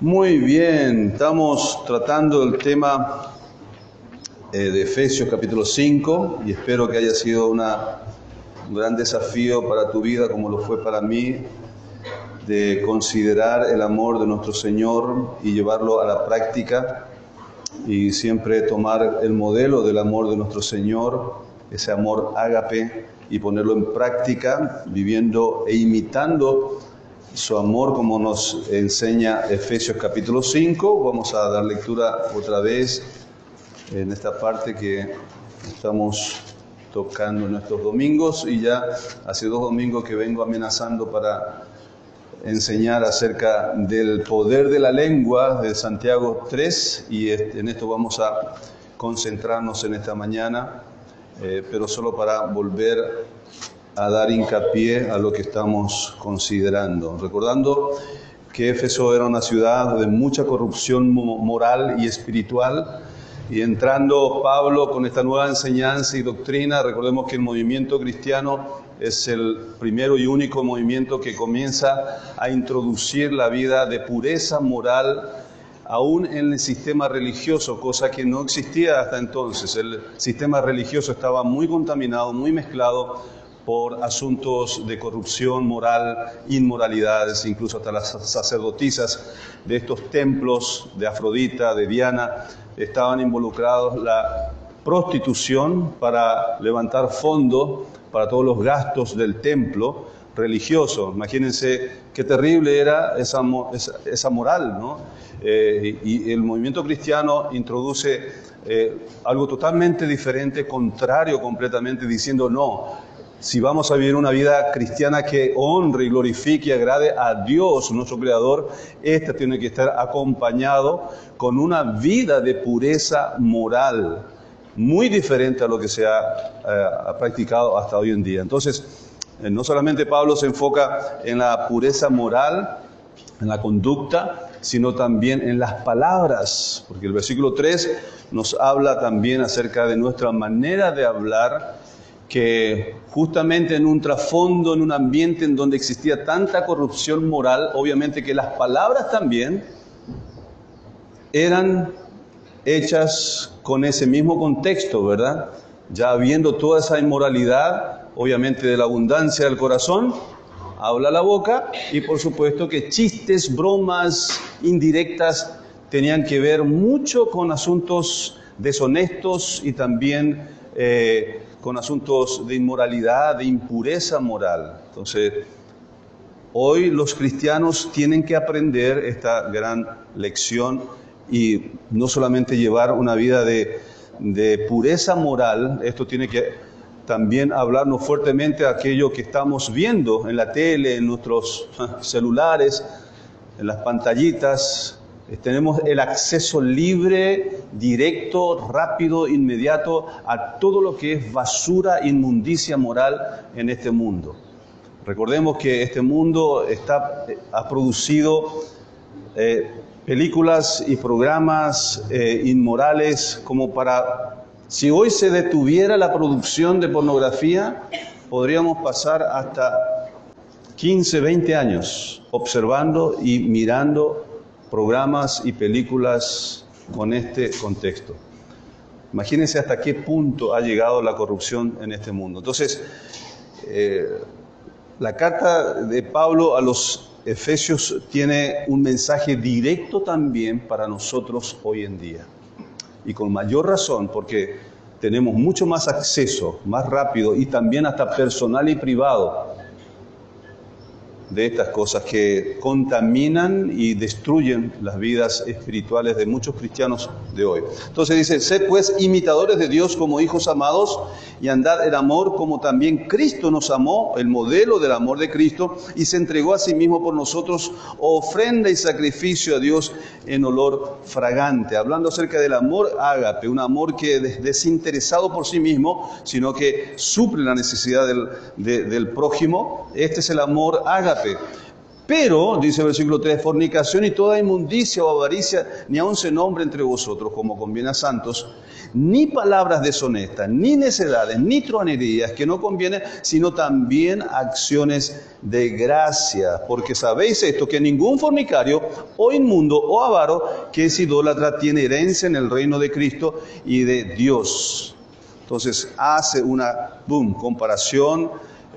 Muy bien, estamos tratando el tema de Efesios capítulo 5 y espero que haya sido un gran desafío para tu vida como lo fue para mí, de considerar el amor de nuestro Señor y llevarlo a la práctica y siempre tomar el modelo del amor de nuestro Señor, ese amor ágape, y ponerlo en práctica, viviendo e imitando su amor como nos enseña Efesios capítulo 5. Vamos a dar lectura otra vez en esta parte que estamos tocando en estos domingos, y ya hace 2 domingos que vengo amenazando para enseñar acerca del poder de la lengua de Santiago 3, y en esto vamos a concentrarnos en esta mañana, pero solo para volver a dar hincapié a lo que estamos considerando, recordando que Éfeso era una ciudad de mucha corrupción moral y espiritual, y entrando Pablo con esta nueva enseñanza y doctrina. Recordemos que el movimiento cristiano es el primero y único movimiento que comienza a introducir la vida de pureza moral aún en el sistema religioso, cosa que no existía hasta entonces. El sistema religioso estaba muy contaminado, muy mezclado por asuntos de corrupción moral, inmoralidades. Incluso hasta las sacerdotisas de estos templos de Afrodita, de Diana, estaban involucrados la prostitución para levantar fondos para todos los gastos del templo religioso. Imagínense qué terrible era esa moral, ¿no? Y el movimiento cristiano introduce algo totalmente diferente, contrario completamente, diciendo no. Si vamos a vivir una vida cristiana que honre y glorifique y agrade a Dios, nuestro Creador, esta tiene que estar acompañado con una vida de pureza moral, muy diferente a lo que se ha practicado hasta hoy en día. Entonces, no solamente Pablo se enfoca en la pureza moral, en la conducta, sino también en las palabras, porque el versículo 3 nos habla también acerca de nuestra manera de hablar, que justamente en un trasfondo, en un ambiente en donde existía tanta corrupción moral, obviamente que las palabras también eran hechas con ese mismo contexto, ¿verdad? Ya habiendo toda esa inmoralidad, obviamente de la abundancia del corazón, habla la boca, y por supuesto que chistes, bromas indirectas tenían que ver mucho con asuntos deshonestos y también con asuntos de inmoralidad, de impureza moral. Entonces, hoy los cristianos tienen que aprender esta gran lección y no solamente llevar una vida de pureza moral. Esto tiene que también hablarnos fuertemente a aquello que estamos viendo en la tele, en nuestros celulares, en las pantallitas. Tenemos el acceso libre, directo, rápido, inmediato a todo lo que es basura, inmundicia moral en este mundo. Recordemos que este mundo ha producido películas y programas inmorales como para... Si hoy se detuviera la producción de pornografía, podríamos pasar hasta 15, 20 años observando y mirando programas y películas con este contexto. Imagínense hasta qué punto ha llegado la corrupción en este mundo. Entonces, la carta de Pablo a los Efesios tiene un mensaje directo también para nosotros hoy en día. Y con mayor razón, porque tenemos mucho más acceso, más rápido y también hasta personal y privado de estas cosas que contaminan y destruyen las vidas espirituales de muchos cristianos de hoy. Entonces dice: sed pues imitadores de Dios como hijos amados, y andad en amor como también Cristo nos amó, el modelo del amor de Cristo, y se entregó a sí mismo por nosotros, ofrenda y sacrificio a Dios en olor fragante. Hablando acerca del amor ágape, un amor que es desinteresado por sí mismo, sino que suple la necesidad del prójimo. Este es el amor ágape. Pero, dice el versículo 3, fornicación y toda inmundicia o avaricia, ni aun se nombre entre vosotros, como conviene a santos, ni palabras deshonestas, ni necedades, ni truanerías, que no conviene, sino también acciones de gracia. Porque sabéis esto, que ningún fornicario, o inmundo, o avaro, que es idólatra, tiene herencia en el reino de Cristo y de Dios. Entonces hace una comparación,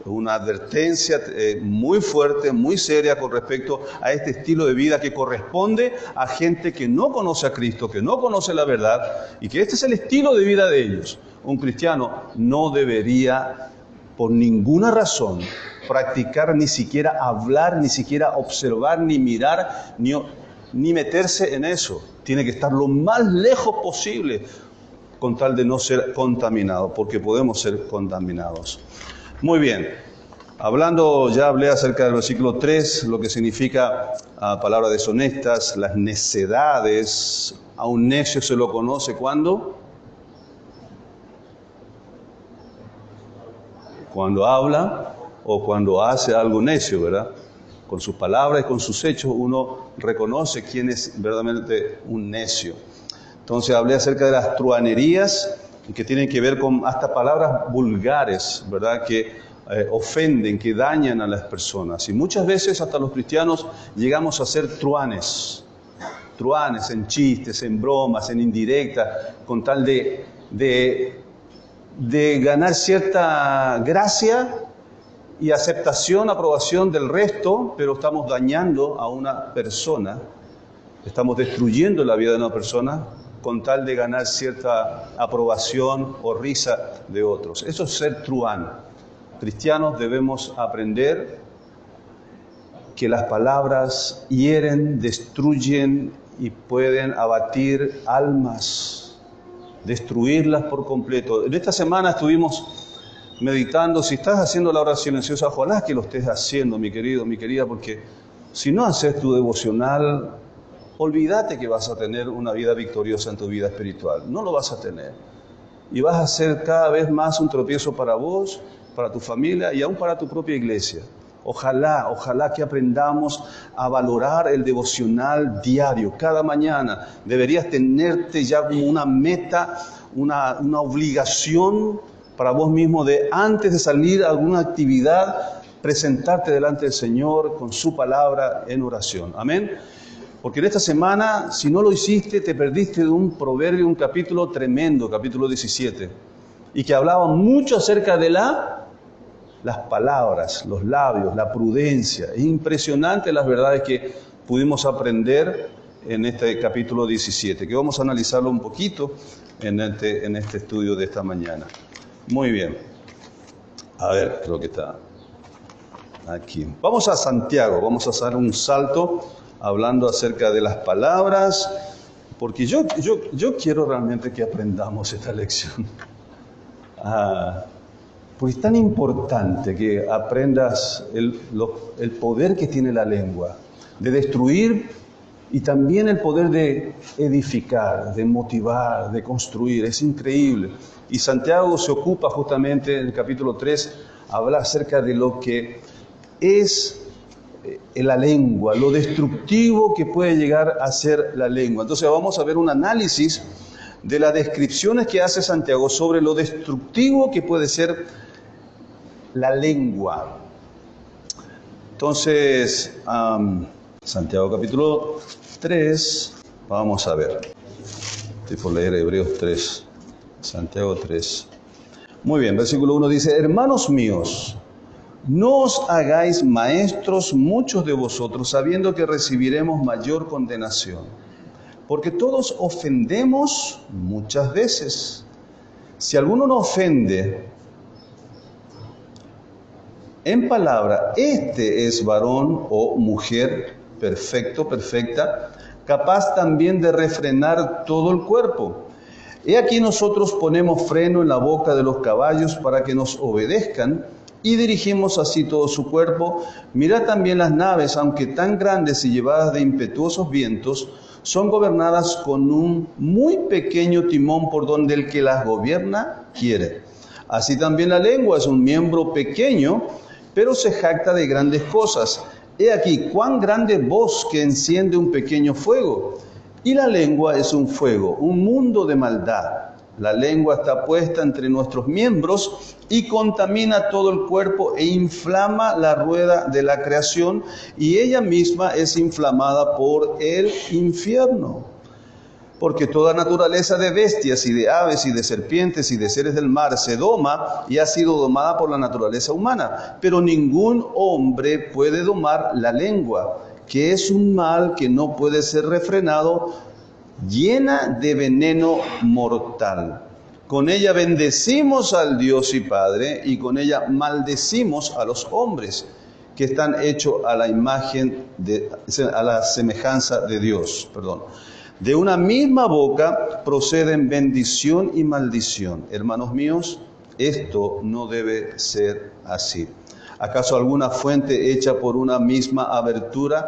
una advertencia muy fuerte, muy seria con respecto a este estilo de vida que corresponde a gente que no conoce a Cristo, que no conoce la verdad, y que este es el estilo de vida de ellos. Un cristiano no debería, por ninguna razón, practicar, ni siquiera hablar, ni siquiera observar, ni mirar, ni meterse en eso. Tiene que estar lo más lejos posible con tal de no ser contaminado, porque podemos ser contaminados. Muy bien, ya hablé acerca del versículo 3, lo que significa palabras deshonestas, las necedades. A un necio se lo conoce ¿cuándo? Cuando habla o cuando hace algo necio, ¿verdad? Con sus palabras y con sus hechos uno reconoce quién es verdaderamente un necio. Entonces hablé acerca de las truanerías, que tienen que ver con hasta palabras vulgares, ¿verdad? Que ofenden, que dañan a las personas. Y muchas veces hasta los cristianos llegamos a ser truanes en chistes, en bromas, en indirectas, con tal de ganar cierta gracia y aceptación, aprobación del resto, pero estamos dañando a una persona, estamos destruyendo la vida de una persona con tal de ganar cierta aprobación o risa de otros. Eso es ser truán. Cristianos debemos aprender que las palabras hieren, destruyen y pueden abatir almas, destruirlas por completo. En esta semana estuvimos meditando, si estás haciendo la hora silenciosa, ojalá que lo estés haciendo, mi querido, mi querida, porque si no haces tu devocional, olvídate que vas a tener una vida victoriosa en tu vida espiritual. No lo vas a tener. Y vas a ser cada vez más un tropiezo para vos, para tu familia y aún para tu propia iglesia. Ojalá que aprendamos a valorar el devocional diario, cada mañana. Deberías tenerte ya como una meta, una obligación para vos mismo de antes de salir a alguna actividad, presentarte delante del Señor con su palabra en oración. Amén. Porque en esta semana, si no lo hiciste, te perdiste de un proverbio, un capítulo tremendo, capítulo 17, y que hablaba mucho acerca de las palabras, los labios, la prudencia. Es impresionante las verdades que pudimos aprender en este capítulo 17, que vamos a analizarlo un poquito en este estudio de esta mañana. Muy bien. A ver, creo que está aquí. Vamos a Santiago, vamos a hacer un salto hablando acerca de las palabras, porque yo quiero realmente que aprendamos esta lección. Porque es tan importante que aprendas el poder que tiene la lengua, de destruir y también el poder de edificar, de motivar, de construir. Es increíble. Y Santiago se ocupa justamente en el capítulo 3, habla acerca de lo que es la lengua, lo destructivo que puede llegar a ser la lengua. Entonces vamos a ver un análisis de las descripciones que hace Santiago sobre lo destructivo que puede ser la lengua. Entonces, Santiago capítulo 3, vamos a ver. Estoy por leer Hebreos 3, Santiago 3. Muy bien, versículo 1 dice: hermanos míos, no os hagáis maestros muchos de vosotros, sabiendo que recibiremos mayor condenación. Porque todos ofendemos muchas veces. Si alguno no ofende en palabra, este es varón o mujer perfecto, perfecta, capaz también de refrenar todo el cuerpo. He aquí nosotros ponemos freno en la boca de los caballos para que nos obedezcan, y dirigimos así todo su cuerpo. Mirad también las naves, aunque tan grandes y llevadas de impetuosos vientos, son gobernadas con un muy pequeño timón por donde el que las gobierna quiere. Así también la lengua es un miembro pequeño, pero se jacta de grandes cosas. He aquí, cuán grande voz que enciende un pequeño fuego. Y la lengua es un fuego, un mundo de maldad. La lengua está puesta entre nuestros miembros y contamina todo el cuerpo e inflama la rueda de la creación, y ella misma es inflamada por el infierno. Porque toda naturaleza de bestias y de aves y de serpientes y de seres del mar se doma y ha sido domada por la naturaleza humana. Pero ningún hombre puede domar la lengua, que es un mal que no puede ser refrenado, llena de veneno mortal. Con ella bendecimos al Dios y Padre, y con ella maldecimos a los hombres que están hechos a la imagen a la semejanza de Dios. De una misma boca proceden bendición y maldición. Hermanos míos, esto no debe ser así. ¿Acaso alguna fuente hecha por una misma abertura,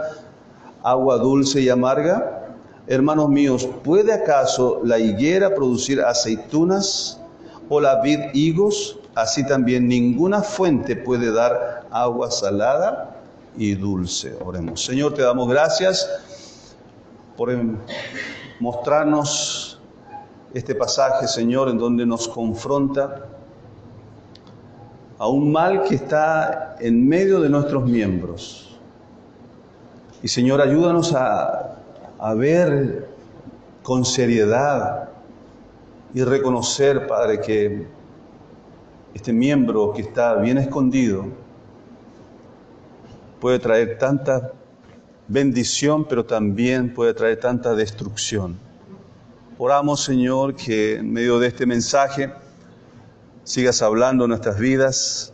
agua dulce y amarga? Hermanos míos, ¿puede acaso la higuera producir aceitunas o la vid higos? Así también ninguna fuente puede dar agua salada y dulce. Oremos. Señor, te damos gracias por mostrarnos este pasaje, Señor, en donde nos confronta a un mal que está en medio de nuestros miembros. Y Señor, ayúdanos a ver con seriedad y reconocer, Padre, que este miembro que está bien escondido puede traer tanta bendición, pero también puede traer tanta destrucción. Oramos, Señor, que en medio de este mensaje sigas hablando en nuestras vidas,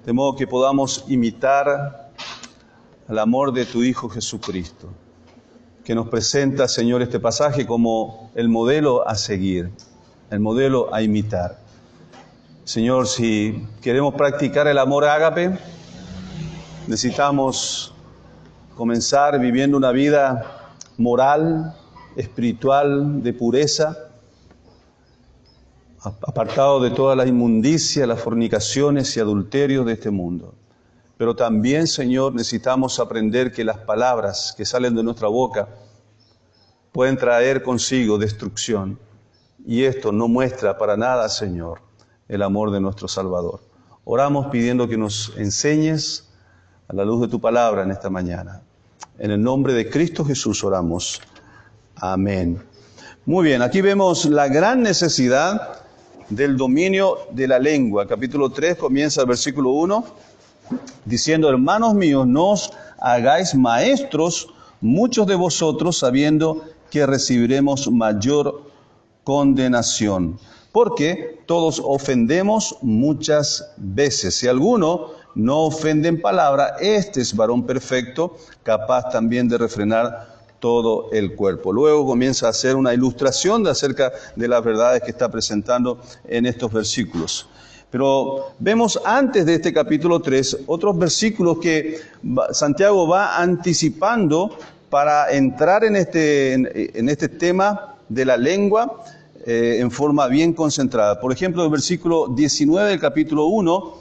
de modo que podamos imitar el amor de tu Hijo Jesucristo, que nos presenta, Señor, este pasaje como el modelo a seguir, el modelo a imitar. Señor, si queremos practicar el amor ágape, necesitamos comenzar viviendo una vida moral, espiritual, de pureza, apartado de toda la inmundicia, las fornicaciones y adulterios de este mundo. Pero también, Señor, necesitamos aprender que las palabras que salen de nuestra boca pueden traer consigo destrucción. Y esto no muestra para nada, Señor, el amor de nuestro Salvador. Oramos pidiendo que nos enseñes a la luz de tu palabra en esta mañana. En el nombre de Cristo Jesús oramos. Amén. Muy bien, aquí vemos la gran necesidad del dominio de la lengua. Capítulo 3 comienza el versículo 1 diciendo: hermanos míos, no os hagáis maestros muchos de vosotros, sabiendo que recibiremos mayor condenación. Porque todos ofendemos muchas veces. Si alguno no ofende en palabra, este es varón perfecto, capaz también de refrenar todo el cuerpo. Luego comienza a hacer una ilustración acerca de las verdades que está presentando en estos versículos. Pero vemos antes de este capítulo 3 otros versículos que Santiago va anticipando para entrar en este tema de la lengua en forma bien concentrada. Por ejemplo, el versículo 19 del capítulo 1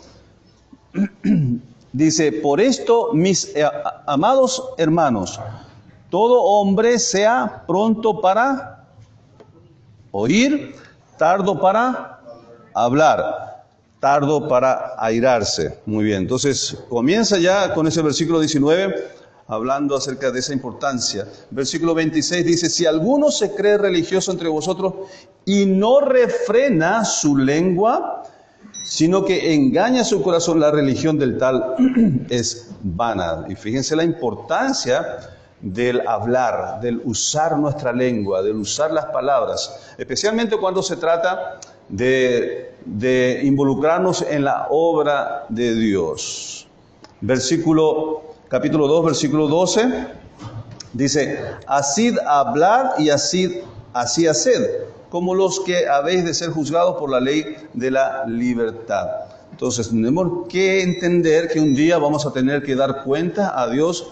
dice: por esto, mis amados hermanos, todo hombre sea pronto para oír, tardo para hablar, tardo para airarse. Muy bien, entonces comienza ya con ese versículo 19 hablando acerca de esa importancia. Versículo 26 dice: si alguno se cree religioso entre vosotros y no refrena su lengua, sino que engaña su corazón, la religión del tal es vana. Y fíjense la importancia del hablar, del usar nuestra lengua, del usar las palabras, especialmente cuando se trata de involucrarnos en la obra de Dios. Capítulo 2, versículo 12, dice: así hablad y así haced, como los que habéis de ser juzgados por la ley de la libertad. Entonces tenemos que entender que un día vamos a tener que dar cuenta a Dios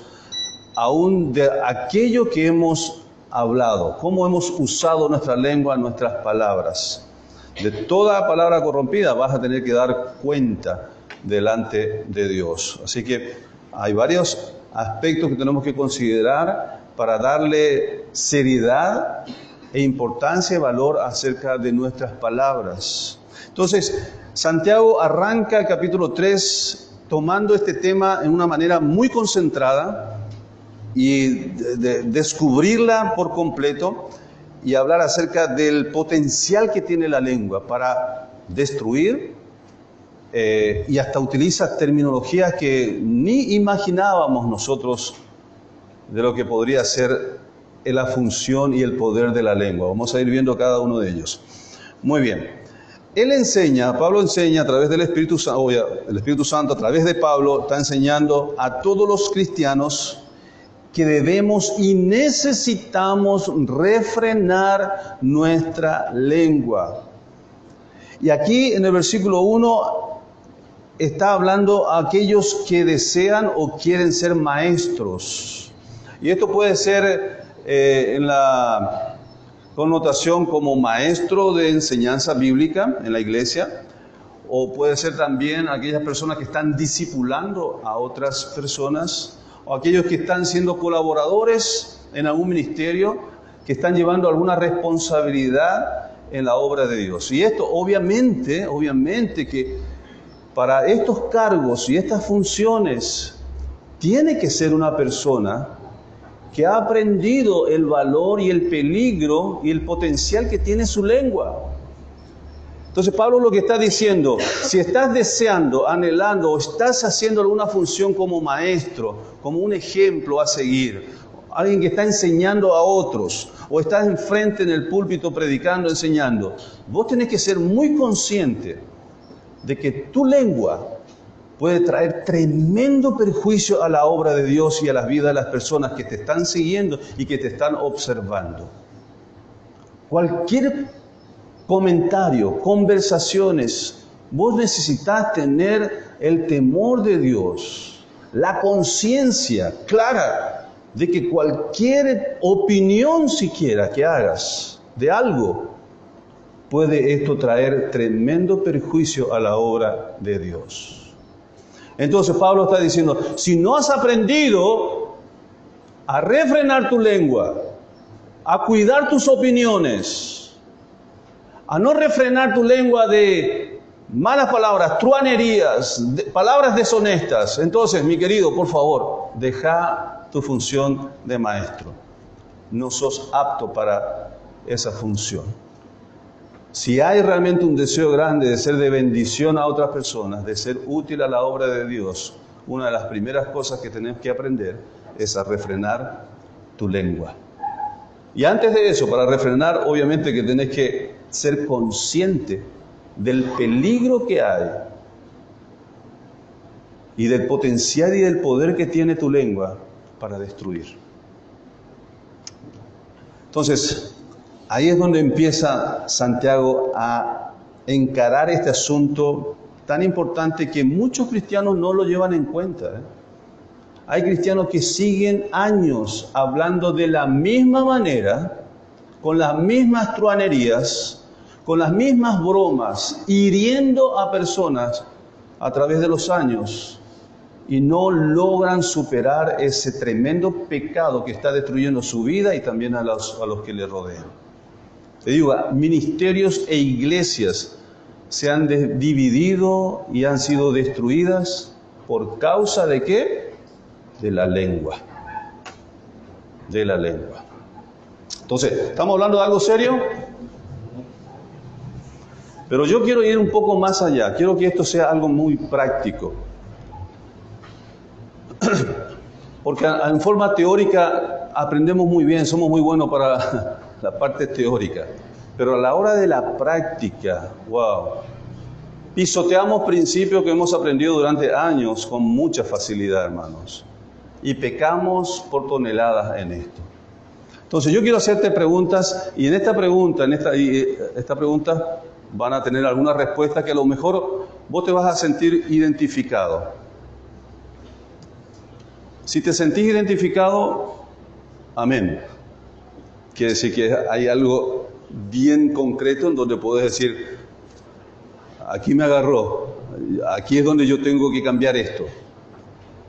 aún de aquello que hemos hablado, cómo hemos usado nuestra lengua, nuestras palabras. De toda palabra corrompida vas a tener que dar cuenta delante de Dios. Así que hay varios aspectos que tenemos que considerar para darle seriedad e importancia y valor acerca de nuestras palabras. Entonces, Santiago arranca el capítulo 3 tomando este tema en una manera muy concentrada y descubrirla por completo y hablar acerca del potencial que tiene la lengua para destruir, y hasta utiliza terminologías que ni imaginábamos nosotros de lo que podría ser la función y el poder de la lengua. Vamos a ir viendo cada uno de ellos. Muy bien. Pablo enseña a través del Espíritu Santo, el Espíritu Santo a través de Pablo está enseñando a todos los cristianos que debemos y necesitamos refrenar nuestra lengua. Y aquí en el versículo 1 está hablando a aquellos que desean o quieren ser maestros. Y esto puede ser en la connotación como maestro de enseñanza bíblica en la iglesia, o puede ser también aquellas personas que están discipulando a otras personas, o aquellos que están siendo colaboradores en algún ministerio, que están llevando alguna responsabilidad en la obra de Dios. Y esto obviamente que para estos cargos y estas funciones tiene que ser una persona que ha aprendido el valor y el peligro y el potencial que tiene su lengua. Entonces Pablo lo que está diciendo, si estás deseando, anhelando o estás haciendo alguna función como maestro, como un ejemplo a seguir, alguien que está enseñando a otros, o estás enfrente en el púlpito predicando, enseñando, vos tenés que ser muy consciente de que tu lengua puede traer tremendo perjuicio a la obra de Dios y a las vidas de las personas que te están siguiendo y que te están observando. Cualquier comentario, conversaciones, vos necesitas tener el temor de Dios, la conciencia clara de que cualquier opinión siquiera que hagas de algo, puede esto traer tremendo perjuicio a la obra de Dios. Entonces Pablo está diciendo, si no has aprendido a refrenar tu lengua, a cuidar tus opiniones, a no refrenar tu lengua de malas palabras, truanerías, palabras deshonestas, entonces, mi querido, por favor, deja tu función de maestro. No sos apto para esa función. Si hay realmente un deseo grande de ser de bendición a otras personas, de ser útil a la obra de Dios, una de las primeras cosas que tenemos que aprender es a refrenar tu lengua. Y antes de eso, para refrenar, obviamente que tenés que ser consciente del peligro que hay y del potencial y del poder que tiene tu lengua para destruir. Entonces, ahí es donde empieza Santiago a encarar este asunto tan importante que muchos cristianos no lo llevan en cuenta. Hay cristianos que siguen años hablando de la misma manera, con las mismas truanerías, con las mismas bromas, hiriendo a personas a través de los años y no logran superar ese tremendo pecado que está destruyendo su vida y también a los que le rodean. Te digo, ministerios e iglesias se han dividido y han sido destruidas por causa de ¿qué? De la lengua. De la lengua. Entonces, ¿estamos hablando de algo serio? Pero yo quiero ir un poco más allá. Quiero que esto sea algo muy práctico. Porque en forma teórica aprendemos muy bien, somos muy buenos para la parte teórica. Pero a la hora de la práctica, wow, pisoteamos principios que hemos aprendido durante años con mucha facilidad, hermanos. Y pecamos por toneladas en esto. Entonces yo quiero hacerte preguntas, y en esta pregunta van a tener alguna respuesta que a lo mejor vos te vas a sentir identificado. Si te sentís identificado, amén. Quiere decir que hay algo bien concreto en donde podés decir, aquí me agarró, aquí es donde yo tengo que cambiar esto.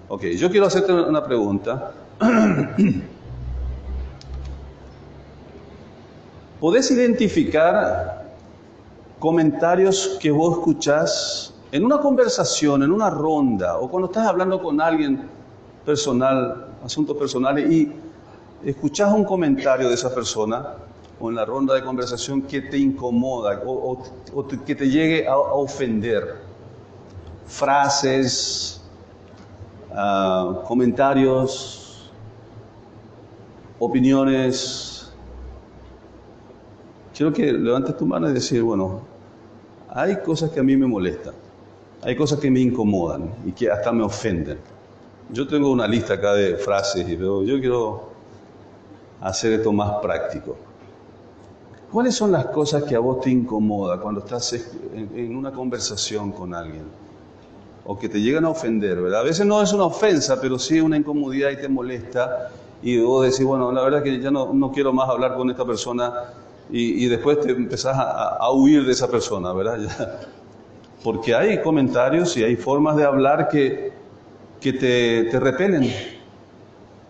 Ok, yo quiero hacerte una pregunta. ¿Podés identificar comentarios que vos escuchás en una conversación, en una ronda, o cuando estás hablando con alguien personal, asuntos personales, y escuchás un comentario de esa persona, o en la ronda de conversación que te incomoda, o que te llegue a ofender? Frases, comentarios, opiniones. Quiero que levantes tu mano y decir, bueno, hay cosas que a mí me molestan, hay cosas que me incomodan y que hasta me ofenden. Yo tengo una lista acá de frases, pero yo quiero hacer esto más práctico. ¿Cuáles son las cosas que a vos te incomodan cuando estás en una conversación con alguien? O que te llegan a ofender, ¿verdad? A veces no es una ofensa, pero sí una incomodidad y te molesta. Y vos decís, bueno, la verdad es que ya no quiero más hablar con esta persona. Y después te empezás a huir de esa persona, ¿verdad? Ya. Porque hay comentarios y hay formas de hablar que te repelen,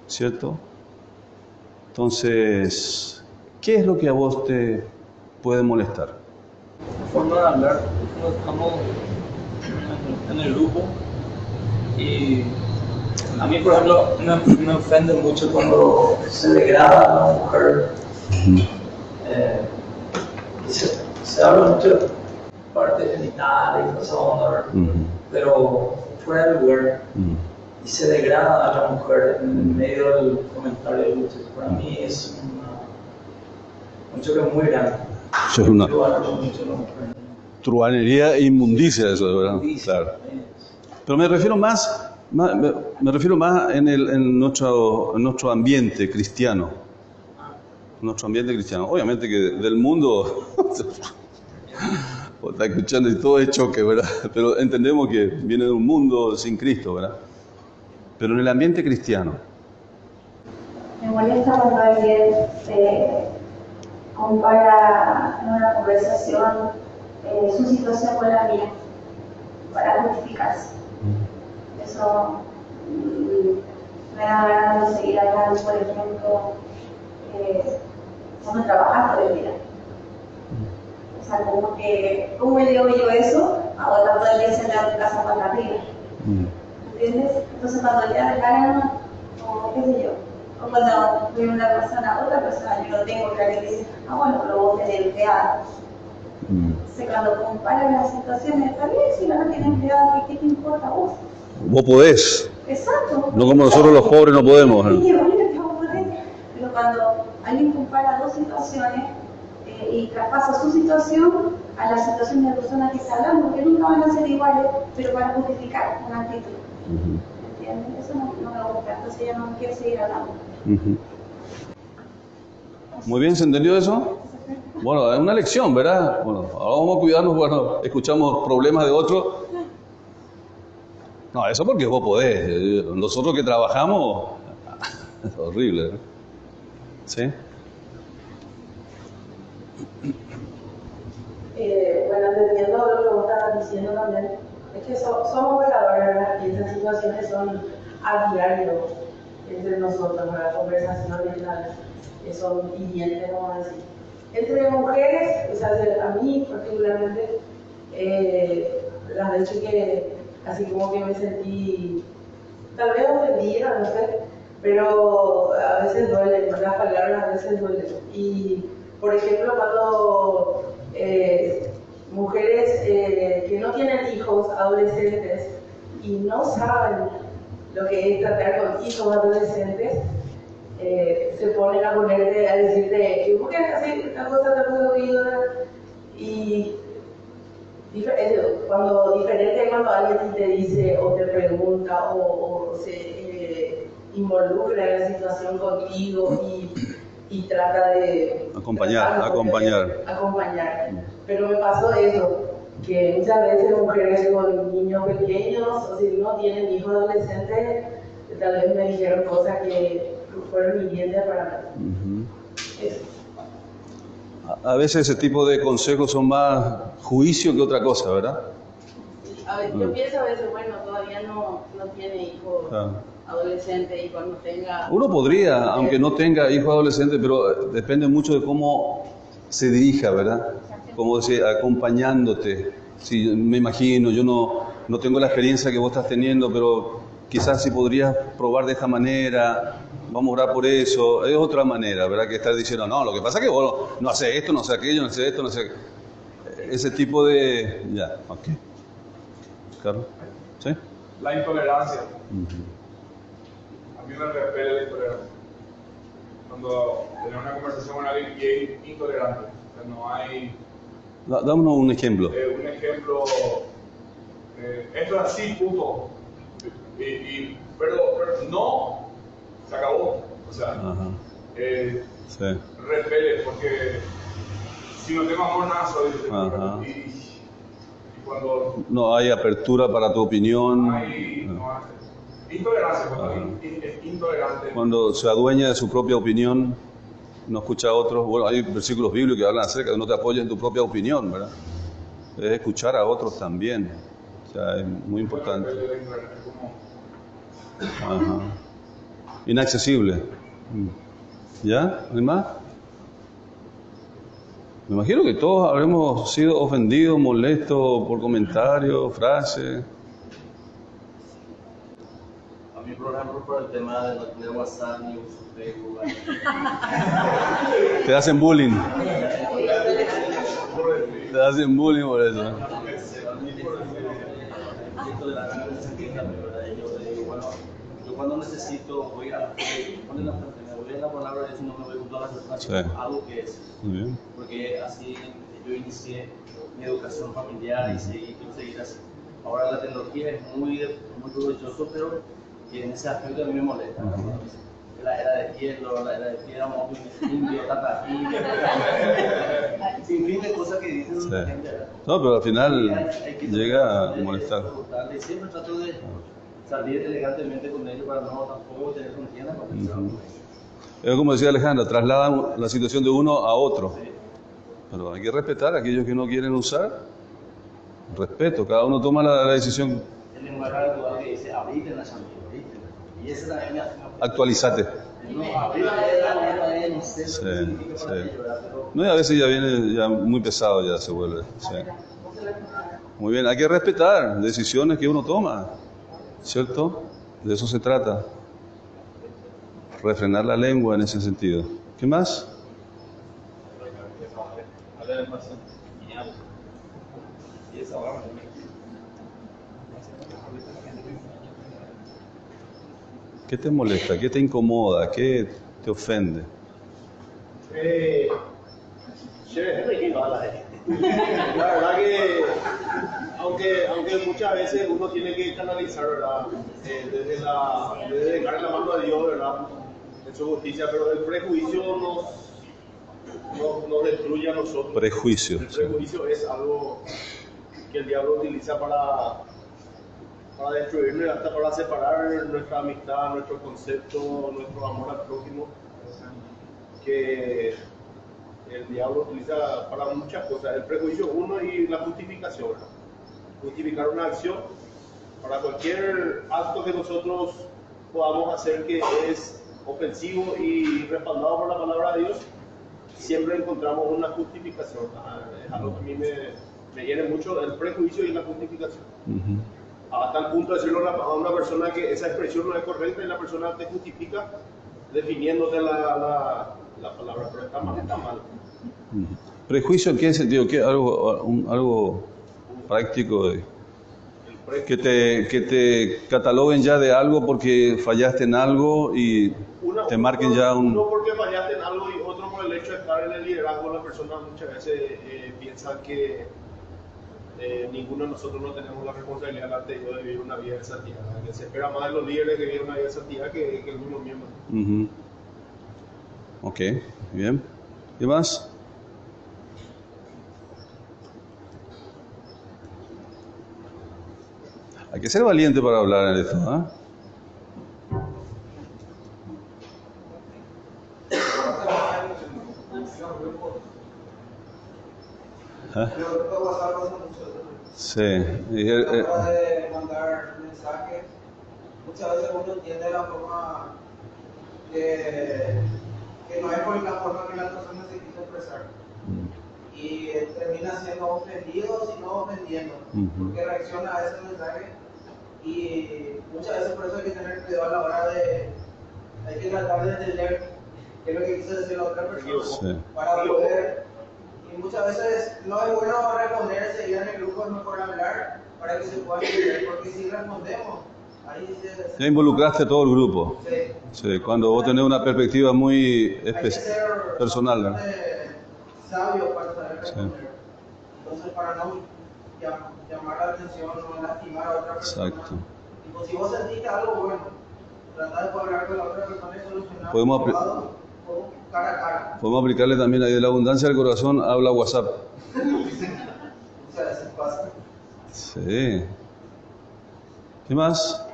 ¿cierto? Entonces, ¿qué es lo que a vos te puede molestar? La forma de hablar, cuando estamos en el grupo, y a mí, por ejemplo, me ofende mucho cuando se le graba a una mujer. Y se habla mucho de partes genitales y cosas onda, pero fuera de lugar. Y se degrada a la mujer en medio del comentario del muchacho. Para mí es un choque muy grande. Eso es una Yo valoro mucho a la mujer. truhanería e inmundicia, eso, ¿verdad? Claro. Pero me refiero más en nuestro ambiente cristiano. Nuestro ambiente cristiano. Obviamente que del mundo está escuchando y todo es choque, ¿verdad? Pero entendemos que viene de un mundo sin Cristo, ¿verdad? Pero en el ambiente cristiano. Me molesta cuando alguien compara en una conversación su situación con la mía para justificarse. Eso me da ganas de seguir hablando, por ejemplo, cuando trabajas todo el día. O sea, como que, ¿cómo le digo yo eso? Ahora todo el día se le da tu casa para arriba. ¿Entiendes? Entonces cuando ya le ganan, como qué sé yo, o cuando de una persona a otra persona, yo no tengo que alguien dice, bueno, pero vos tenés empleado. Entonces cuando comparan las situaciones, está bien, si no tienen empleado, ¿qué te importa a vos? Vos podés. Exacto. No como nosotros los pobres no podemos. Pero cuando alguien compara dos situaciones y traspasa su situación a la situación de la persona que está hablando, porque nunca van a ser iguales, pero para justificar una actitud. ¿Entiendes? Eso no me gusta, entonces ya no quiero seguir hablando. Muy bien, ¿se entendió eso? Bueno, es una lección, ¿verdad? Bueno, ahora vamos a cuidarnos cuando escuchamos problemas de otros. No, eso porque vos podés. Nosotros que trabajamos, es horrible, ¿eh? ¿Sí? Bueno, entendiendo lo que vos estabas diciendo también, es que somos pecadores, ¿verdad? Y esas situaciones son a diario entre nosotros, ¿verdad? Conversaciones que son hirientes, vamos a decir. Entre mujeres, o sea, a mí particularmente, las veces que así como que me sentí, tal vez ofendida, no sé, pero a veces duelen, las palabras a veces duelen. Y, por ejemplo, cuando mujeres que no tienen hijos, adolescentes, y no saben lo que es tratar con hijos adolescentes, se ponen a decirte, ¿por qué haces esta cosa y cuando alguien te dice o te pregunta o se involucra en la situación contigo y trata de acompañar. Pero me pasó eso, que muchas veces mujeres con niños pequeños, o si no tienen hijos adolescentes, tal vez me dijeron cosas que fueron hirientes para mí. Eso. A veces ese tipo de consejos son más juicio que otra cosa, ¿verdad? A ver, yo pienso a veces, bueno, todavía no tiene hijos adolescentes y cuando tenga... Uno podría, aunque no tenga hijos adolescentes, pero depende mucho de cómo se dirija, ¿verdad? Como decir, acompañándote. Sí, me imagino, yo no tengo la experiencia que vos estás teniendo, pero quizás si podrías probar de esta manera, vamos a orar por eso, es otra manera, ¿verdad? Que estar diciendo, no, lo que pasa es que vos no haces esto, no haces aquello, no haces esto, no haces... Ese tipo de... Ya, ok. Carlos, ¿sí? La intolerancia. Uh-huh. A mí me repele la intolerancia. Cuando tenés una conversación con alguien y es intolerante, o sea, no hay... Dámonos un ejemplo. Un ejemplo, esto es así, punto. Pero no, se acabó. O sea, sí. repele, porque si no tengo amor, nada soy. Y cuando no hay apertura para tu opinión. no hay intolerancia, cuando es intolerante. Cuando se adueña de su propia opinión, no escucha a otros. Bueno, hay versículos bíblicos que hablan acerca de no te apoyes en tu propia opinión, ¿verdad? Es escuchar a otros también. O sea, es muy importante. Ajá. Inaccesible. ¿Ya? ¿Hay más? Me imagino que todos habremos sido ofendidos, molestos por comentarios, frases. A mí, por ejemplo, por el tema de no tener WhatsApp ni uso Facebook. Te hacen bullying. Te hacen bullying por eso. Yo cuando necesito voy a la palabra de eso, no me voy a juntar a las personas, Sí. algo que es. Muy bien. Porque así yo inicié mi educación familiar y quiero seguir así. Ahora la tecnología es muy provechoso, pero en ese aspecto a mí me molesta. La era de hielo, la era de piedra, indio, tataquí, sin fin de cosas que dicen la gente. No, pero al final llega a molestar. Y siempre trato de salir elegantemente con ellos para no tampoco tener contienda con ellos. Es como decía Alejandra, trasladan la situación de uno a otro. Pero hay que respetar a aquellos que no quieren usar. Respeto, cada uno toma la decisión. El lenguaje actual que dice, abrite la sangre, abrite. Y esa es la Actualizate. No, abrite la no sé Sí, qué significa sí. para ellos, pero... No, y a veces ya viene ya muy pesado, ya se vuelve. Sí. Muy bien, hay que respetar decisiones que uno toma, ¿cierto? De eso se trata. Refrenar la lengua en ese sentido. ¿Qué más? ¿Qué te molesta? ¿Qué te incomoda? ¿Qué te ofende? La verdad que, aunque muchas veces uno tiene que canalizar, ¿verdad? Desde dejar la mano a Dios, ¿verdad? En su justicia, pero el prejuicio nos destruye a nosotros. Prejuicio. El prejuicio es algo que el diablo utiliza para destruirnos, hasta para separar nuestra amistad, nuestro concepto, nuestro amor al prójimo, que el diablo utiliza para muchas cosas. El prejuicio uno y la justificación, ¿verdad? Justificar una acción para cualquier acto que nosotros podamos hacer que es ofensivo y respaldado por la palabra de Dios, siempre encontramos una justificación. Es algo que a mí me hiere mucho, el prejuicio y la justificación. Hasta el punto de decirle a una persona que esa expresión no es correcta y la persona te justifica definiéndote la palabra, pero está mal, está mal. ¿Prejuicio en qué sentido? ¿Qué, algo práctico? Que te cataloguen ya de algo porque fallaste en algo y te marquen ya un... Uno porque fallaste en algo y otro por el hecho de estar en el liderazgo. La persona muchas veces piensa que ninguno de nosotros no tenemos la responsabilidad delante de Dios de vivir una vida de santidad. Que se espera más de los líderes que viven una vida de santidad que el mismo miembro. Ok, bien. ¿Qué más? Hay que ser valiente para hablar en esto, ¿ah? Pero todo WhatsApp pasa mucho. Sí. Trata de mandar mensajes. Muchas veces uno entiende la forma que no es por la forma que la persona se quiso expresar. Y termina siendo ofendido, sino ofendiendo. Porque reacciona a ese mensaje. Y muchas veces por eso hay que tener cuidado a la hora de. Hay que tratar de entender qué es lo que quiso decir la otra persona. Para poder. Y muchas veces no es bueno responder enseguida en el grupo, es mejor hablar para que se pueda entender. Porque si respondemos, ahí se. Ya involucraste a todo el grupo. Sí. Sí, cuando vos tenés una perspectiva muy personal, ¿no? Sabio para saber responder. Entonces, para no llamar la atención o lastimar a otra persona. Exacto. Tipo, si vos sentiste algo bueno, tratá de hablar con la otra persona y solucionar cara a cara. Podemos aplicarle también ahí de la abundancia del corazón, habla WhatsApp. Muchas veces pasa. Sí. ¿Qué más?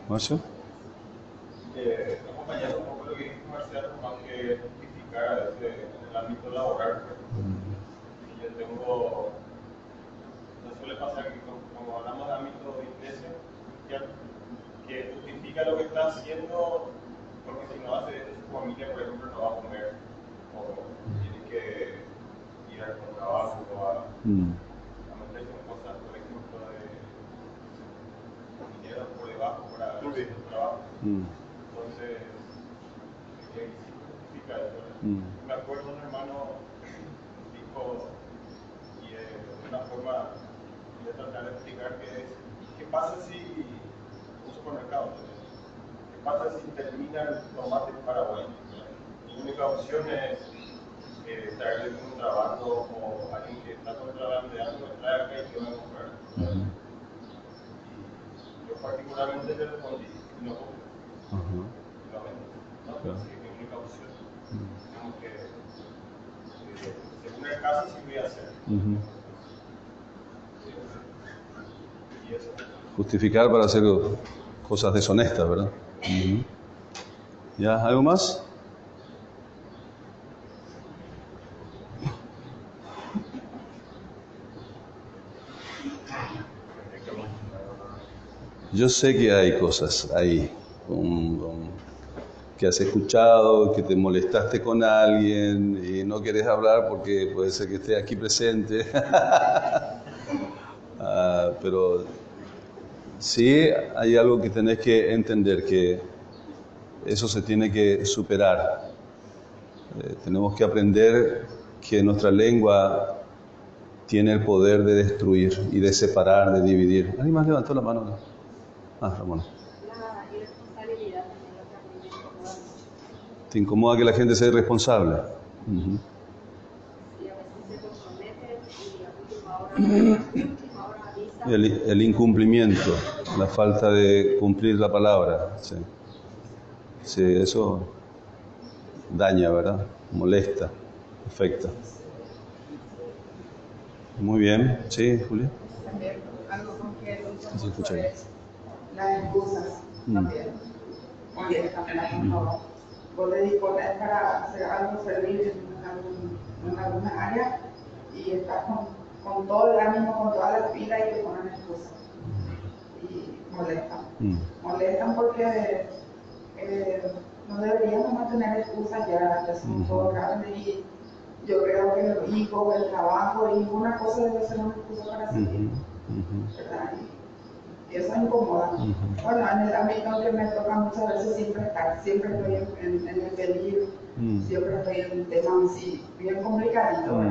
¿Marcio? Acompañando un poco lo que dijo Marcelo, más que justificar a veces en el ámbito laboral. Yo tengo, no suele pasar que como hablamos de ámbito de iglesia, que justifica lo que está haciendo, porque si no hace eso, su familia, por ejemplo, no va a comer, o tiene que ir al trabajo, o a meterse en cosas, por ejemplo, de dinero por debajo para el trabajo. Entonces, sí justifica eso. Me acuerdo un hermano dijo, y de una forma de tratar de explicar qué pasa si un supermercado, qué pasa si termina el tomate en Paraguay. Mi única opción es traerle un trabajo o alguien que está controlando de algo, trae acá y que va a comprar. Yo particularmente le respondí, no compro. No vendo. No, así que mi única opción. Digamos que según el caso sí voy a hacer. Y eso. Justificar para hacer cosas deshonestas, ¿verdad? ¿Ya? ¿Algo más? Yo sé que hay cosas ahí que has escuchado, que te molestaste con alguien y no querés hablar porque puede ser que esté aquí presente. Pero sí hay algo que tenés que entender, que eso se tiene que superar. Tenemos que aprender que nuestra lengua tiene el poder de destruir y de separar, de dividir. ¿Alguien más levantó la mano? Ramón. La irresponsabilidad también lo que a mí me incomoda mucho. ¿Te incomoda que la gente sea irresponsable? Sí, a veces se comprometen y a última hora avisan. El incumplimiento, la falta de cumplir la palabra. Sí. Sí, eso daña, ¿verdad? Molesta, afecta. Muy bien. Sí, Julia. También algo con que lo Sí, escucha. las excusas también. Oye, también no. Vos le dispones para hacer algo, servir en alguna área y estás con todo el ánimo, con toda la pila y te ponen excusas. Y molestan. Molestan porque no deberíamos mantener excusas, ya somos todos grandes y yo creo que los hijos, el trabajo, y ninguna cosa debe ser una excusa para seguir. ¿Verdad? Y eso incomoda. Bueno, en el ámbito que me toca muchas veces siempre estoy en el peligro, siempre estoy en un tema así, bien complicadito.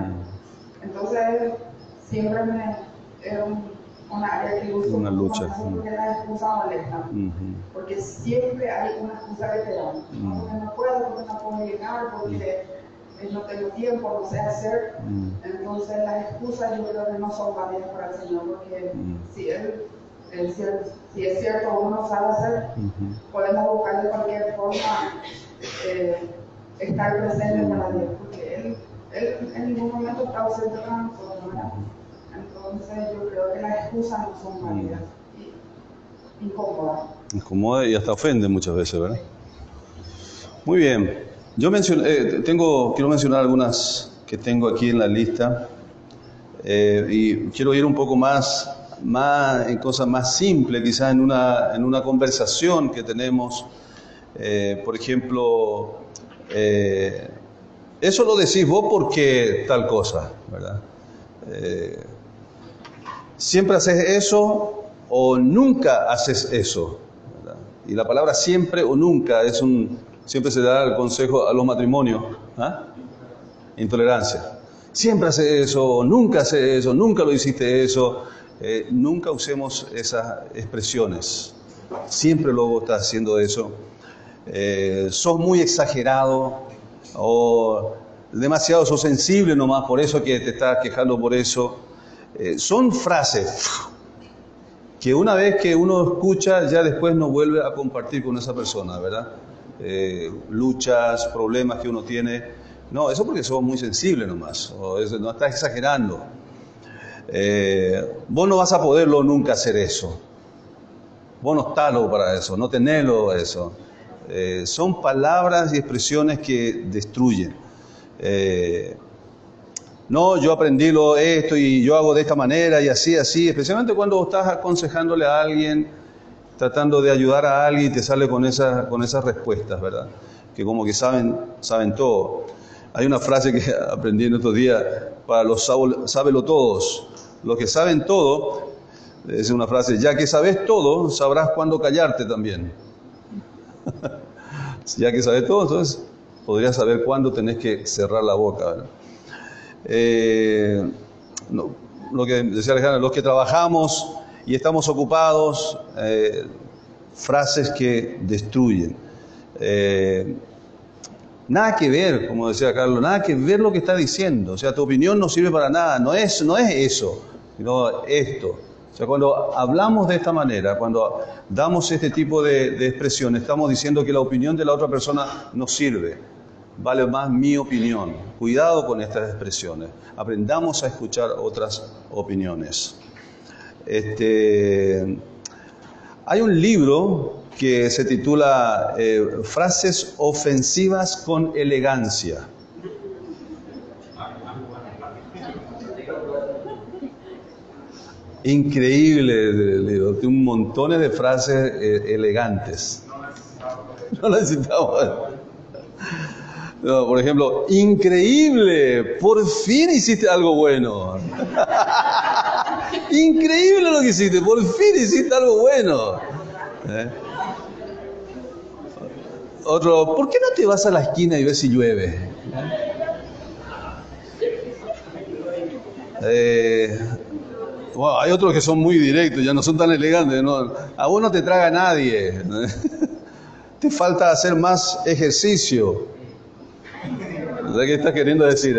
Entonces, siempre es una área que uso una lucha. Porque las excusas molestan. Porque siempre hay una excusa que te dan. Porque no puedo llegar, porque no tengo tiempo, no sé hacer. Entonces, las excusas yo creo que no son válidas para el Señor, porque si es cierto, uno no sabe hacer, podemos buscar de cualquier forma estar presente para Dios, porque Él en ningún momento está ausente para nosotros, ¿verdad? Entonces yo creo que las excusas no son válidas y incómodas. Incomoda y hasta ofende muchas veces, ¿verdad? Muy bien. Yo quiero mencionar algunas que tengo aquí en la lista. Y quiero ir un poco más en cosas más simples, quizás en una conversación que tenemos. Por ejemplo, eso lo decís vos porque tal cosa, ¿verdad? ¿Siempre haces eso o nunca haces eso? ¿Verdad? Y la palabra siempre o nunca siempre se da el consejo a los matrimonios. Intolerancia. Siempre haces eso, nunca haces eso, nunca lo hiciste eso. Nunca usemos esas expresiones. Siempre luego estás haciendo eso. Sos muy exagerado o demasiado sos sensible nomás, por eso que te estás quejando por eso. Son frases que una vez que uno escucha, ya después no vuelve a compartir con esa persona, ¿verdad? Luchas, problemas que uno tiene. No, eso porque sos muy sensible nomás, no estás exagerando. Vos no vas a poderlo nunca hacer eso. Vos no estás loco para eso, no tenelo eso. Son palabras y expresiones que destruyen. No, yo aprendí esto y yo hago de esta manera y así, especialmente cuando estás aconsejándole a alguien, tratando de ayudar a alguien y te sale con esas respuestas, ¿verdad? Que como que saben todo. Hay una frase que aprendí en estos días, para los sábelo todos. Los que saben todo, es una frase, ya que sabes todo, sabrás cuándo callarte también. Ya que sabes todo, entonces podrías saber cuándo tenés que cerrar la boca, ¿verdad? Lo que decía Alejandra, los que trabajamos y estamos ocupados, frases que destruyen. Nada que ver, como decía Carlos, nada que ver lo que está diciendo. O sea, tu opinión no sirve para nada, no es eso, sino esto. O sea, cuando hablamos de esta manera, cuando damos este tipo de expresión, estamos diciendo que la opinión de la otra persona no sirve. Vale más mi opinión. Cuidado con estas expresiones. Aprendamos a escuchar otras opiniones. Hay un libro que se titula Frases ofensivas con elegancia. Increíble el libro, tiene un montón de frases elegantes. No necesitamos. No, por ejemplo, increíble, por fin hiciste algo bueno. Increíble lo que hiciste, por fin hiciste algo bueno. Otro, ¿por qué no te vas a la esquina y ves si llueve? Bueno, hay otros que son muy directos, ya no son tan elegantes, ¿no? A vos no te traga nadie. Te falta hacer más ejercicio. ¿Sabes qué estás queriendo decir,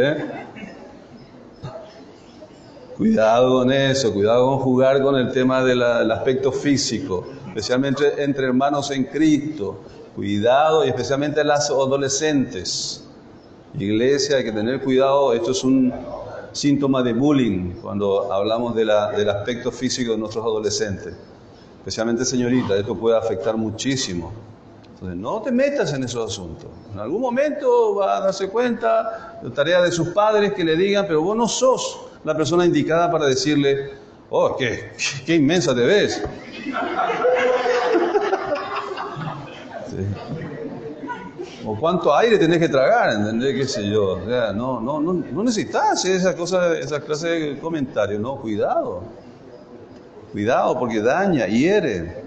Cuidado con eso, cuidado con jugar con el tema del aspecto físico, especialmente entre hermanos en Cristo. Cuidado, y especialmente las adolescentes. Iglesia, hay que tener cuidado, esto es un síntoma de bullying cuando hablamos del aspecto físico de nuestros adolescentes. Especialmente señoritas, esto puede afectar muchísimo. Entonces, no te metas en esos asuntos. En algún momento va a darse cuenta, la tarea de sus padres que le digan, pero vos no sos la persona indicada para decirle, oh, qué inmensa te ves. Sí. O cuánto aire tenés que tragar, ¿entendés? ¿Qué sé yo? O sea, no necesitas esa clase de comentarios, no, cuidado. Cuidado porque daña, hiere.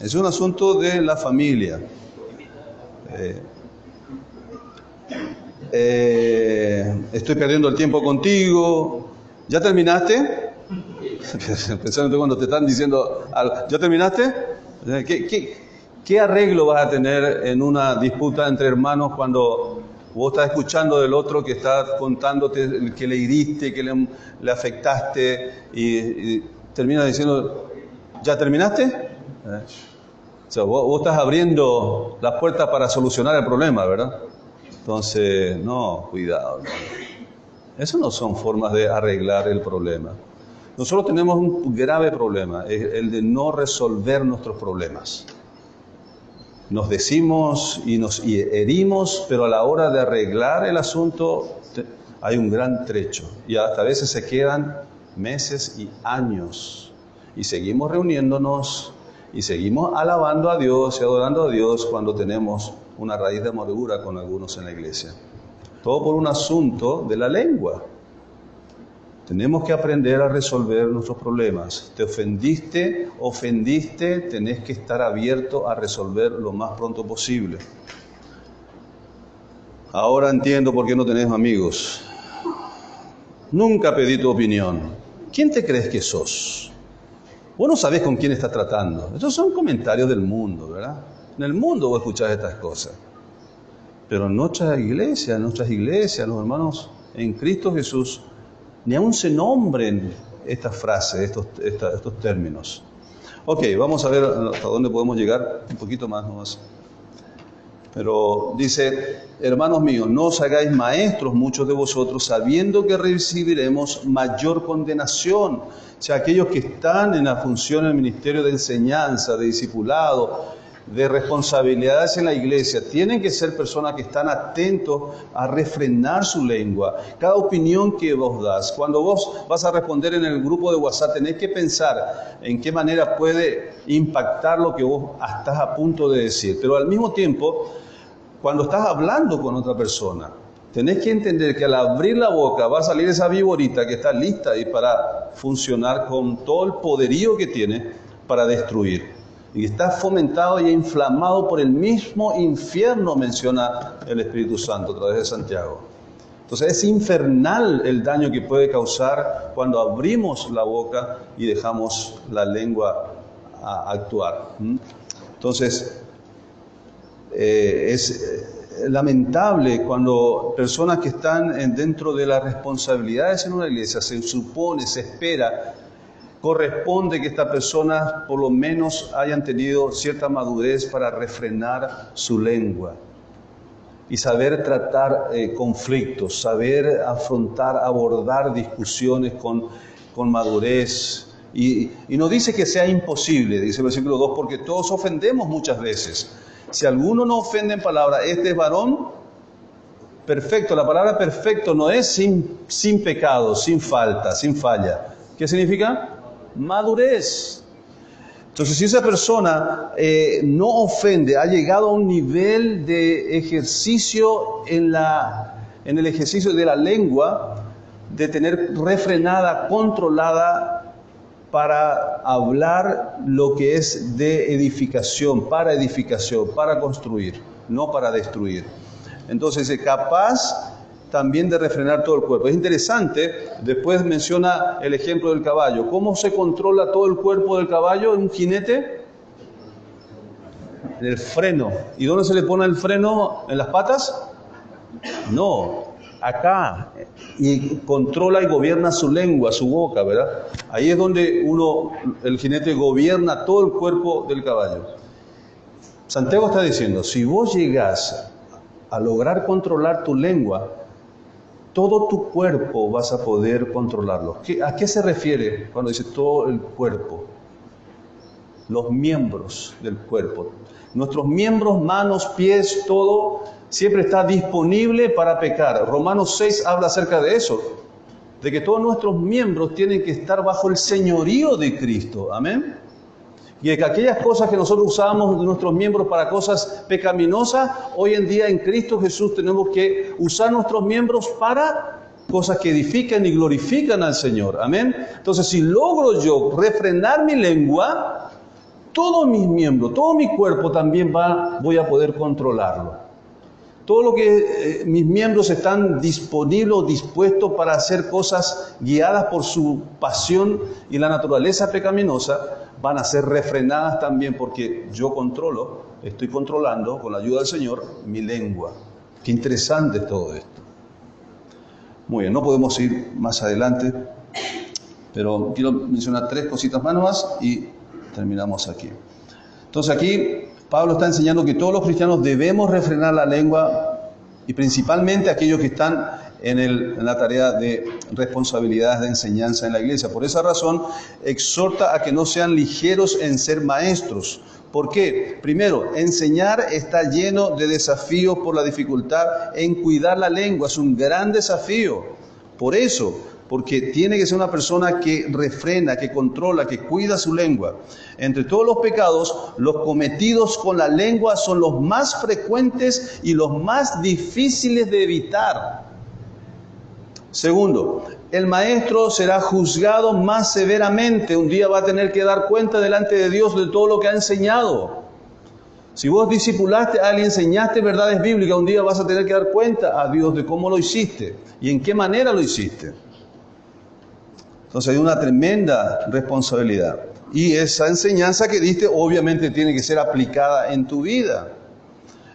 Es un asunto de la familia. Estoy perdiendo el tiempo contigo. ¿Ya terminaste? Pensando cuando te están diciendo, ¿ya terminaste? ¿Qué arreglo vas a tener en una disputa entre hermanos cuando vos estás escuchando del otro que está contándote que le hiriste, que le afectaste y termina diciendo, ¿ya terminaste? O sea, vos estás abriendo las puertas para solucionar el problema, ¿verdad? Entonces, no, cuidado. Esas no son formas de arreglar el problema. Nosotros tenemos un grave problema, es el de no resolver nuestros problemas. Nos decimos y nos herimos, pero a la hora de arreglar el asunto, hay un gran trecho y hasta a veces se quedan meses y años y seguimos reuniéndonos y seguimos alabando a Dios y adorando a Dios cuando tenemos una raíz de amargura con algunos en la iglesia. Todo por un asunto de la lengua. Tenemos que aprender a resolver nuestros problemas. Te ofendiste, tenés que estar abierto a resolver lo más pronto posible. Ahora entiendo por qué no tenés amigos. Nunca pedí tu opinión. ¿Quién te crees que sos? Vos no sabés con quién estás tratando. Estos son comentarios del mundo, ¿verdad? En el mundo vos escuchás estas cosas. Pero en nuestras iglesias, los hermanos en Cristo Jesús, ni aún se nombren estas frases, estos términos. Ok, vamos a ver hasta dónde podemos llegar, un poquito más nomás. Pero dice, hermanos míos, no os hagáis maestros muchos de vosotros, sabiendo que recibiremos mayor condenación. O sea, aquellos que están en la función del ministerio de enseñanza, de discipulado, de responsabilidades en la iglesia, tienen que ser personas que están atentos a refrenar su lengua. Cada opinión que vos das, cuando vos vas a responder en el grupo de WhatsApp, tenés que pensar en qué manera puede impactar lo que vos estás a punto de decir. Pero al mismo tiempo, cuando estás hablando con otra persona, tenés que entender que al abrir la boca va a salir esa víborita que está lista y para funcionar con todo el poderío que tiene para destruir. Y está fomentado y inflamado por el mismo infierno, menciona el Espíritu Santo a través de Santiago. Entonces es infernal el daño que puede causar cuando abrimos la boca y dejamos la lengua actuar. Entonces es lamentable cuando personas que están dentro de las responsabilidades en una iglesia, se supone, se espera, corresponde que estas personas por lo menos hayan tenido cierta madurez para refrenar su lengua y saber tratar conflictos, saber afrontar, abordar discusiones con madurez. Y no dice que sea imposible, dice el versículo 2, porque todos ofendemos muchas veces. Si alguno no ofende en palabra, este es varón perfecto. La palabra perfecto no es sin pecado, sin falta, sin falla. ¿Qué significa? Madurez. Entonces, si esa persona no ofende, ha llegado a un nivel de ejercicio en el ejercicio de la lengua, de tener refrenada, controlada para hablar lo que es de edificación, para construir, no para destruir. Entonces, es capaz también de refrenar todo el cuerpo. Es interesante, después menciona el ejemplo del caballo. ¿Cómo se controla todo el cuerpo del caballo en un jinete? En el freno. ¿Y dónde se le pone el freno? ¿En las patas? No, acá. Y controla y gobierna su lengua, su boca, ¿verdad? Ahí es donde el jinete gobierna todo el cuerpo del caballo. Santiago está diciendo, si vos llegás a lograr controlar tu lengua, todo tu cuerpo vas a poder controlarlo. ¿A qué se refiere cuando dice todo el cuerpo? Los miembros del cuerpo. Nuestros miembros, manos, pies, todo, siempre está disponible para pecar. Romanos 6 habla acerca de eso, de que todos nuestros miembros tienen que estar bajo el señorío de Cristo. Amén. Y de que aquellas cosas que nosotros usábamos de nuestros miembros para cosas pecaminosas, hoy en día en Cristo Jesús tenemos que usar nuestros miembros para cosas que edifican y glorifican al Señor. Amén. Entonces, si logro yo refrenar mi lengua, todos mis miembros, todo mi cuerpo también voy a poder controlarlo. Todo lo que mis miembros están disponibles o dispuestos para hacer cosas guiadas por su pasión y la naturaleza pecaminosa, van a ser refrenadas también porque yo estoy controlando con la ayuda del Señor mi lengua. Qué interesante es todo esto. Muy bien, no podemos ir más adelante, pero quiero mencionar 3 cositas más y terminamos aquí. Entonces aquí Pablo está enseñando que todos los cristianos debemos refrenar la lengua y principalmente aquellos que están en la tarea de responsabilidades de enseñanza en la iglesia. Por esa razón, exhorta a que no sean ligeros en ser maestros, ¿Por qué? Primero, enseñar está lleno de desafíos por la dificultad en cuidar la lengua. Es un gran desafío. Por eso, porque tiene que ser una persona que refrena, que controla, que cuida su lengua. Entre todos los pecados, los cometidos con la lengua son los más frecuentes y los más difíciles de evitar. Segundo, el maestro será juzgado más severamente. Un día va a tener que dar cuenta delante de Dios de todo lo que ha enseñado. Si vos discipulaste a alguien, enseñaste verdades bíblicas, un día vas a tener que dar cuenta a Dios de cómo lo hiciste y en qué manera lo hiciste. Entonces hay una tremenda responsabilidad. Y esa enseñanza que diste obviamente tiene que ser aplicada en tu vida.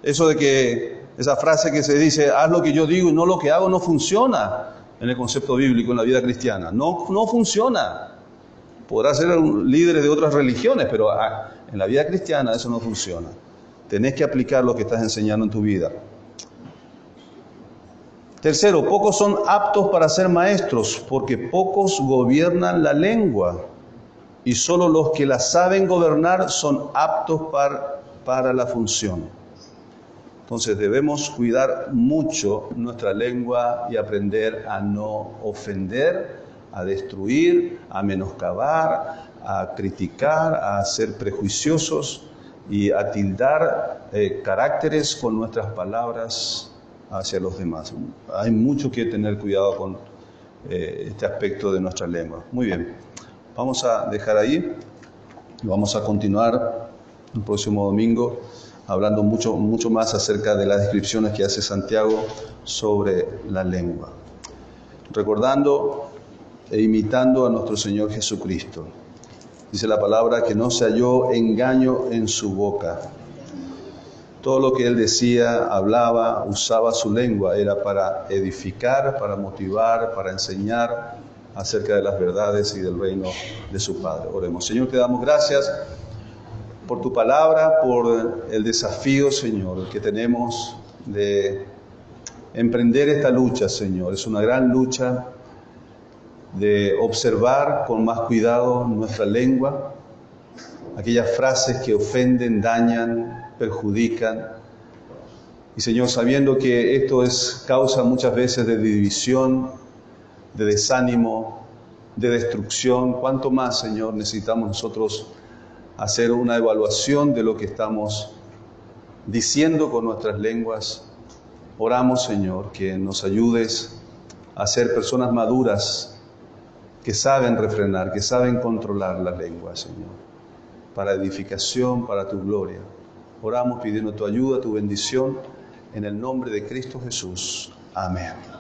Eso de que, esa frase que se dice, haz lo que yo digo y no lo que hago, no funciona en el concepto bíblico, en la vida cristiana. No funciona. Podrás ser un líder de otras religiones, pero en la vida cristiana eso no funciona. Tenés que aplicar lo que estás enseñando en tu vida. Tercero, pocos son aptos para ser maestros, porque pocos gobiernan la lengua, y solo los que la saben gobernar son aptos para la función. Entonces debemos cuidar mucho nuestra lengua y aprender a no ofender, a destruir, a menoscabar, a criticar, a ser prejuiciosos y a tildar caracteres con nuestras palabras hacia los demás. Hay mucho que tener cuidado con este aspecto de nuestra lengua. Muy bien, vamos a dejar ahí y vamos a continuar el próximo domingo hablando mucho más acerca de las descripciones que hace Santiago sobre la lengua. Recordando e imitando a nuestro Señor Jesucristo. Dice la palabra que no se halló engaño en su boca. Todo lo que Él decía, hablaba, usaba su lengua, era para edificar, para motivar, para enseñar acerca de las verdades y del reino de su Padre. Oremos. Señor, te damos gracias por tu palabra, por el desafío, Señor, que tenemos de emprender esta lucha, Señor. Es una gran lucha de observar con más cuidado nuestra lengua, aquellas frases que ofenden, dañan, perjudican. Y Señor, sabiendo que esto es causa muchas veces de división, de desánimo, de destrucción, ¿cuánto más, Señor, necesitamos nosotros hacer una evaluación de lo que estamos diciendo con nuestras lenguas? Oramos, Señor, que nos ayudes a ser personas maduras que saben refrenar, que saben controlar la lengua, Señor, para edificación, para tu gloria. Oramos pidiendo tu ayuda, tu bendición, en el nombre de Cristo Jesús. Amén.